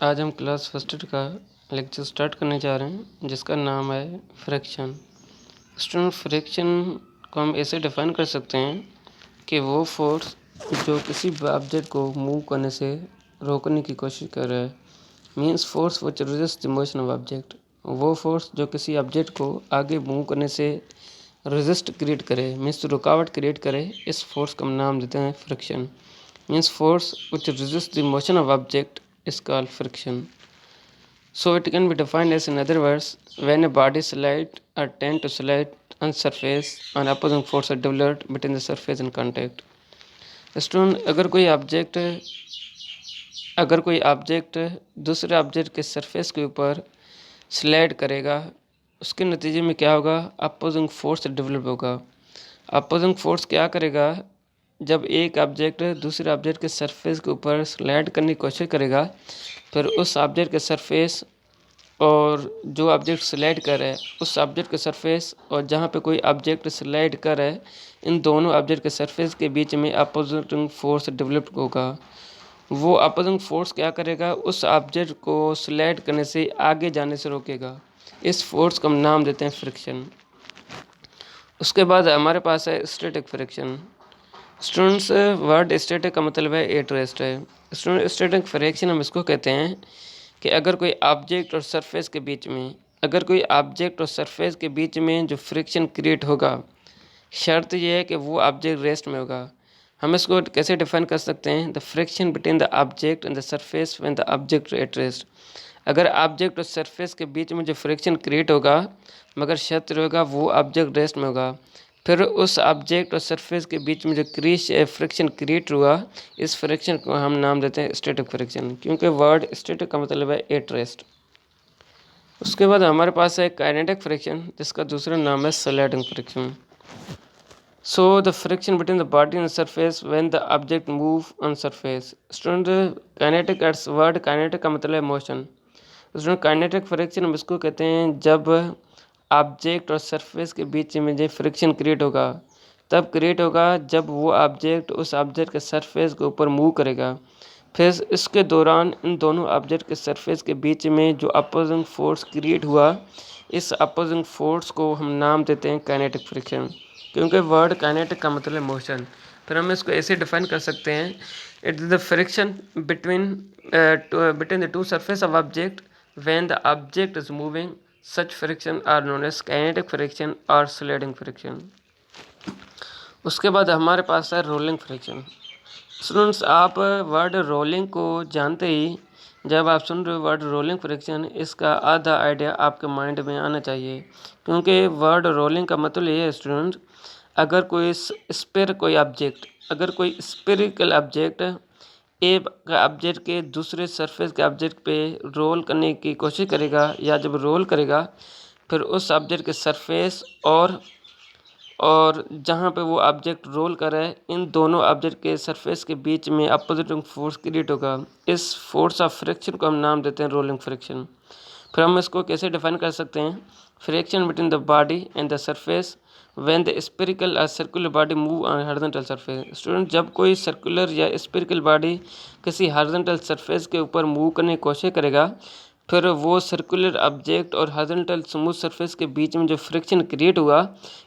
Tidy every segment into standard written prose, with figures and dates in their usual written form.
आज हम class first का लेक्चर स्टार्ट करने जा रहे हैं जिसका नाम है फ्रिक्शन। स्टूडेंट, फ्रिक्शन को हम ऐसे डिफाइन कर सकते हैं कि वो फोर्स जो किसी ऑब्जेक्ट को मूव करने से रोकने की कोशिश कर रहा है, means force which resist the motion of object. वो फोर्स जो किसी ऑब्जेक्ट को आगे मूव करने से रेजिस्ट क्रिएट करे, मीन्स रुकावट क्रिएट करे, इस फोर्स का हम नाम देते हैं friction. Means force which resist the motion of object is called friction. So it can be defined as, in other words, when a body slides or tend to slide on surface, an opposing force are developed between the surface and contact. Student, अगर कोई object दूसरे object के surface के ऊपर slide करेगा, उसके नतीजे में क्या होगा? अपोजिंग फोर्स डेवलप होगा। अपोजिंग फोर्स क्या करेगा? जब एक ऑब्जेक्ट दूसरे ऑब्जेक्ट के सरफेस के ऊपर स्लाइड करने की कोशिश करेगा, फिर उस ऑब्जेक्ट के सरफेस और जो ऑब्जेक्ट स्लाइड कर रहा है उस ऑब्जेक्ट के सरफेस और जहाँ पे कोई ऑब्जेक्ट स्लाइड कर रहा है, इन दोनों ऑब्जेक्ट के सरफेस के बीच में अपोजिंग फोर्स डेवलप होगा। वो अपोजिंग फोर्स क्या करेगा? उस ऑब्जेक्ट को स्लाइड करने से आगे जाने से रोकेगा। इस फोर्स का हम नाम देते हैं फ्रिक्शन। उसके बाद हमारे पास है static friction. Students, word static का मतलब है एट रेस्ट है। स्टूडेंट, स्टैटिक फ्रिक्शन हम इसको कहते हैं कि अगर कोई ऑब्जेक्ट और सरफेस के बीच में जो फ्रिक्शन क्रिएट होगा, शर्त यह है कि वो ऑब्जेक्ट रेस्ट में होगा। हम इसको कैसे डिफाइन कर सकते हैं? The friction between the object and the surface when the object at rest. अगर ऑब्जेक्ट और सरफेस के बीच में जो फ्रिक्शन क्रिएट होगा, मगर शर्त होगा वो ऑब्जेक्ट रेस्ट में होगा, फिर उस ऑब्जेक्ट और सरफेस के बीच में जो फ्रिक्शन क्रिएट हुआ, इस फ्रिक्शन को हम नाम देते हैं स्टैटिक फ्रिक्शन, क्योंकि वर्ड स्टैटिक का मतलब है एट रेस्ट। उसके बाद हमारे पास है काइनेटिक फ्रिक्शन, जिसका दूसरा नाम है sliding friction. So the friction between the body and surface when the object move on surface. Student, kinetic as word kinetic का मतलब है मोशन। स्टूडेंट, काइनेटिक फ्रिक्शन हम इसको कहते हैं जब ऑब्जेक्ट और सरफेस के बीच में जो फ्रिक्शन क्रिएट होगा, तब क्रिएट होगा जब वो ऑब्जेक्ट उस ऑब्जेक्ट के सरफेस के ऊपर मूव करेगा। फिर इसके दौरान इन दोनों ऑब्जेक्ट के सरफेस के बीच में जो अपोजिंग फोर्स क्रिएट हुआ, इस अपोजिंग फोर्स को हम नाम देते हैं काइनेटिक फ्रिक्शन, क्योंकि वर्ड काइनेटिक का मतलब है मोशन। फिर हम इसको ऐसे डिफाइन कर सकते हैं, it is the friction between the two surface of object when the object is moving. Such friction are known as kinetic friction और स्लाइडिंग फ्रिक्शन। उसके बाद हमारे पास है रोलिंग फ्रिक्शन। स्टूडेंट्स, आप वर्ड रोलिंग को जानते ही, जब आप सुन रहे हो वर्ड रोलिंग फ्रिक्शन, इसका आधा आइडिया आपके माइंड में आना चाहिए, क्योंकि वर्ड रोलिंग का मतलब ये है स्टूडेंट, अगर कोई स्पेरिकल ऑब्जेक्ट एक ऑब्जेक्ट के दूसरे सरफेस के ऑब्जेक्ट पे रोल करने की कोशिश करेगा, या जब रोल करेगा फिर उस ऑब्जेक्ट के सरफेस और जहाँ पे वो ऑब्जेक्ट रोल कर रहा है, इन दोनों ऑब्जेक्ट के सरफेस के बीच में अपोजिटिंग फोर्स क्रिएट होगा। इस फोर्स ऑफ फ्रिक्शन को हम नाम देते हैं रोलिंग फ्रिक्शन। फिर हम इसको कैसे डिफाइन कर सकते हैं? Friction between the body and the surface when the spherical और circular body move on horizontal surface. Student, जब कोई सर्कुलर या स्पेरिकल बॉडी किसी हॉरिजॉन्टल सरफेस के ऊपर मूव करने की कोशिश करेगा, फिर वो सर्कुलर ऑब्जेक्ट और हॉरिजॉन्टल स्मूथ सरफेस के बीच में जो फ्रिक्शन क्रिएट हुआ,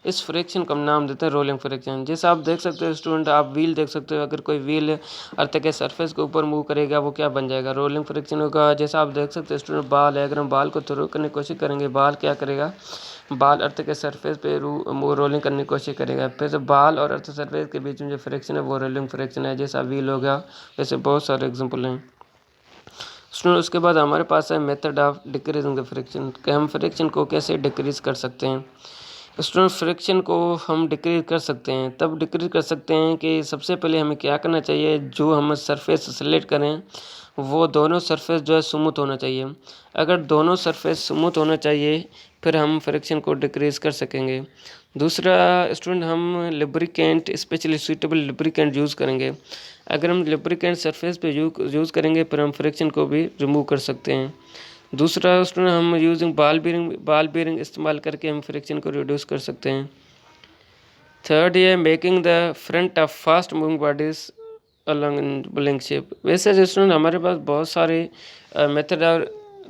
इस फ्रिक्शन का नाम देते हैं रोलिंग फ्रिक्शन। जैसे आप देख सकते हो स्टूडेंट, आप व्हील देख सकते हो, अगर कोई व्हील अर्थ के सरफेस के ऊपर मूव करेगा, वो क्या बन जाएगा? रोलिंग फ्रिक्शन होगा। जैसा आप देख सकते हो स्टूडेंट, बाल है, अगर हम बाल को थ्रो करने की कोशिश करेंगे, बाल क्या करेगा? बाल अर्थ के सरफेस पे रोलिंग करने की कोशिश करेगा। फिर से बाल और अर्थ सरफेस के बीच में जो फ्रिक्शन है वो रोलिंग फ्रिक्शन है। जैसा व्हील हो गया, वैसे बहुत सारे एग्जाम्पल हैं। स्टूडेंट, उसके बाद हमारे पास है method of decreasing the friction, कि हम फ्रिक्शन को कैसे डिक्रीज कर सकते हैं। स्टूडेंट, फ्रिक्शन को हम डिक्रीज कर सकते हैं, तब डिक्रीज कर सकते हैं कि सबसे पहले हमें क्या करना चाहिए, जो हम सरफेस सेलेक्ट करें वो दोनों सरफेस जो है स्मूथ होना चाहिए। अगर दोनों सरफेस स्मूथ होना चाहिए, फिर हम फ्रिक्शन को डिक्रीज कर सकेंगे। दूसरा स्टूडेंट, हम lubricant, specially suitable lubricant use करेंगे। अगर हम लुब्रिकेंट सरफेस पे यूज़ करेंगे, फिर हम फ्रिक्शन को भी रिमूव कर सकते हैं। दूसरा स्टूडेंट, हम यूजिंग बॉल बेरिंग इस्तेमाल करके हम फ्रिक्शन को रिड्यूस कर सकते हैं। थर्ड ये making the front of fast moving bodies along blank shape। वैसे जो स्टूडेंट हमारे पास बहुत सारे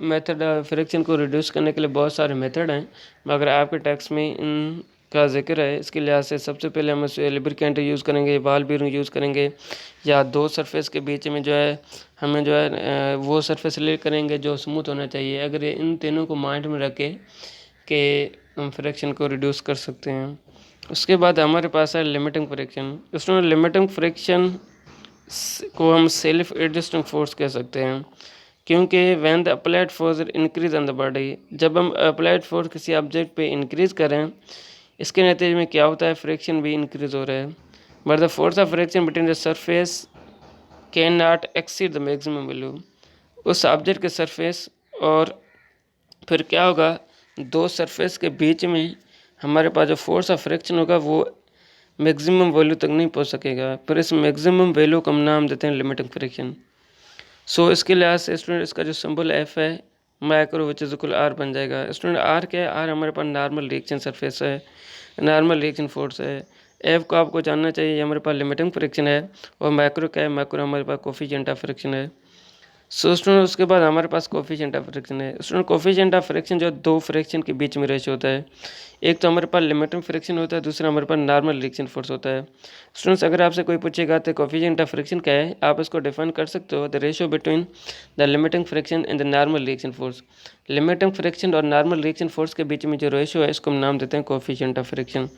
मेथड फ्रिक्शन को रिड्यूस करने के लिए बहुत सारे मेथड हैं, मगर आपके टेक्स्ट में इनका जिक्र है। इसके लिहाज से सबसे पहले हम लुब्रिकेंट यूज़ करेंगे, बॉल बीयरिंग यूज़ करेंगे, या दो सरफेस के बीच में जो है हमें जो है वो सरफेस ले करेंगे जो स्मूथ होना चाहिए। अगर इन तीनों को माइंड में रख के हम फ्रिक्शन को रिड्यूस कर सकते हैं। उसके बाद हमारे पास है लिमिटिंग फ्रिक्शन। उसमें लिमिटिंग फ्रिक्शन को हम सेल्फ एडजस्टिंग फोर्स कह सकते हैं, क्योंकि when the applied force increase on the body, जब हम अप्लाइड फोर्स किसी ऑब्जेक्ट पे इंक्रीज करें, इसके नतीजे में क्या होता है, फ्रिक्शन भी इंक्रीज हो रहा है। But the force of friction between the surface can not exceed the maximum value. उस ऑब्जेक्ट के सरफेस और फिर क्या होगा, दो सरफेस के बीच में हमारे पास जो फोर्स ऑफ फ्रिक्शन होगा वो मैक्सिमम वैल्यू तक नहीं पहुंच सकेगा। फिर इस मैक्सिमम वैल्यू का हम नाम देते हैं लिमिटिंग फ्रिक्शन। सो इसके लिहाज से स्टूडेंट इसका जो सिंबल एफ है micro which is equal R बन जाएगा। स्टूडेंट आर क्या है, आर हमारे पास नॉर्मल रिएक्शन सरफेस है, नॉर्मल रिएक्शन फोर्स है। एफ को आपको जानना चाहिए, ये हमारे पास लिमिटिंग फ्रिक्शन है। और माइक्रो क्या है, माइक्रो हमारे पास कोफिशिएंट ऑफ फ्रिक्शन है। सो स्टूडेंट उसके बाद हमारे पास कोफिशिएंट ऑफ फ्रिक्शन है। स्टूडेंट कोफिशिएंट ऑफ फ्रिक्शन जो दो फ्रिक्शन के बीच में रेशियो होता है, एक तो हमारे पास लिमिटिंग फ्रिक्शन होता है, दूसरा हमारे पास नॉर्मल रिएक्शन फोर्स होता है। स्टूडेंट्स अगर आपसे कोई पूछेगा तो कोफिशिएंट ऑफ फ्रिक्शन क्या है, आप इसको डिफाइन कर सकते हो, the ratio between the limiting friction and the normal reaction force. Limiting friction और नॉर्मल रिएक्शन फोर्स के बीच में जो रेशियो है इसको हम नाम देते हैं कोफिशिएंट ऑफ फ्रिक्शन।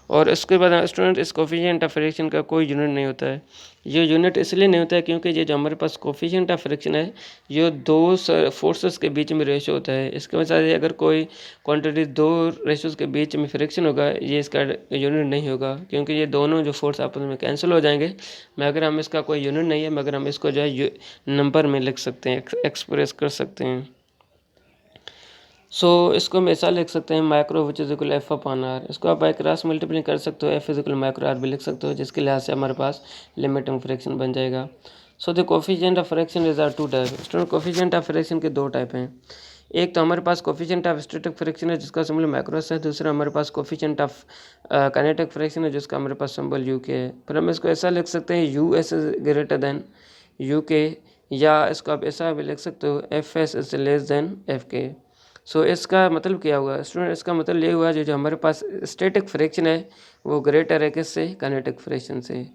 और उसके बाद स्टूडेंट इस कोफिशिएंट ऑफ फ्रिक्शन का कोई यूनिट नहीं होता है। ये यूनिट इसलिए नहीं होता है क्योंकि ये जो हमारे पास कोफिशिएंट ऑफ फ्रिक्शन है ये दो फोर्सेस के बीच में रेशियो होता है। इसके वजह से अगर कोई क्वांटिटी दो रेशियोज के बीच में फ्रिक्शन होगा, ये इसका यूनिट नहीं होगा, क्योंकि ये दोनों जो फोर्स आपस में कैंसिल हो जाएंगे। मगर हम इसका कोई यूनिट नहीं है, मगर हम इसको जो है नंबर में लिख सकते हैं, एक्सप्रेस कर सकते हैं। सो इसको हम ऐसा लिख सकते हैं, micro which is equal F upon R. इसको आप बाय क्रॉस मल्टीप्लाई कर सकते हो, F is equal micro R भी लिख सकते हो, जिसके लिहाज से हमारे पास लिमिटिंग फ्रिक्शन बन जाएगा। So the coefficient of friction is are two type. Student coefficient of friction के दो टाइप हैं। एक तो हमारे पास कोफिशिएंट ऑफ स्टैटिक फ्रिक्शन है जिसका सिंबल माइक्रोस है, दूसरा हमारे पास कोफिशिएंट ऑफ काइनेटिक फ्रिक्शन है जिसका हमारे पास सिंबल यू के है। फिर हम इसको ऐसा लिख सकते हैं, U S is greater than you के, या इसको आप ऐसा भी लिख सकते हो, F S is less than F के। सो इसका मतलब क्या हुआ स्टूडेंट, इसका मतलब ये हुआ जो हमारे पास स्टैटिक फ्रिक्शन है वो ग्रेटर है किससे, काइनेटिक फ्रिक्शन से।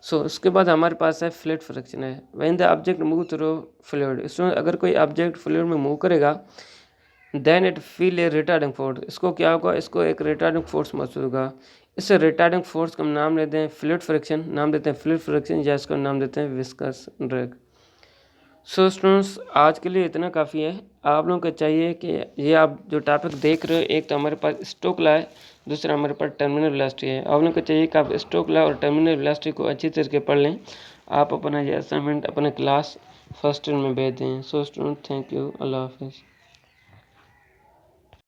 सो उसके बाद हमारे पास है फ्लूइड फ्रिक्शन है। When the object move through fluid, student अगर कोई ऑब्जेक्ट फ्लूइड में मूव करेगा then it feel a retarding force. इसको क्या होगा, इसको एक रिटार्डिंग फोर्स महसूस होगा। इस रिटार्डिंग फोर्स का नाम लेते हैं फ्लूइड फ्रिक्शन, नाम देते हैं फ्लूइड फ्रिक्शन, या इसका नाम देते हैं विस्कस ड्रैग। सो स्टूडेंट्स आज के लिए इतना काफ़ी है। आप लोगों को चाहिए कि ये आप जो टॉपिक देख रहे हो, एक तो हमारे पास स्टोक लॉ है, दूसरा हमारे पास टर्मिनल वेलोसिटी है। आप लोगों को चाहिए कि आप स्टोक लॉ और टर्मिनल वेलोसिटी को अच्छी तरीके पढ़ लें। आप अपना ये असाइनमेंट अपने क्लास फर्स्ट ईयर में भेज दें। सो स्टूडेंट थैंक यू, अल्लाह हाफिज़।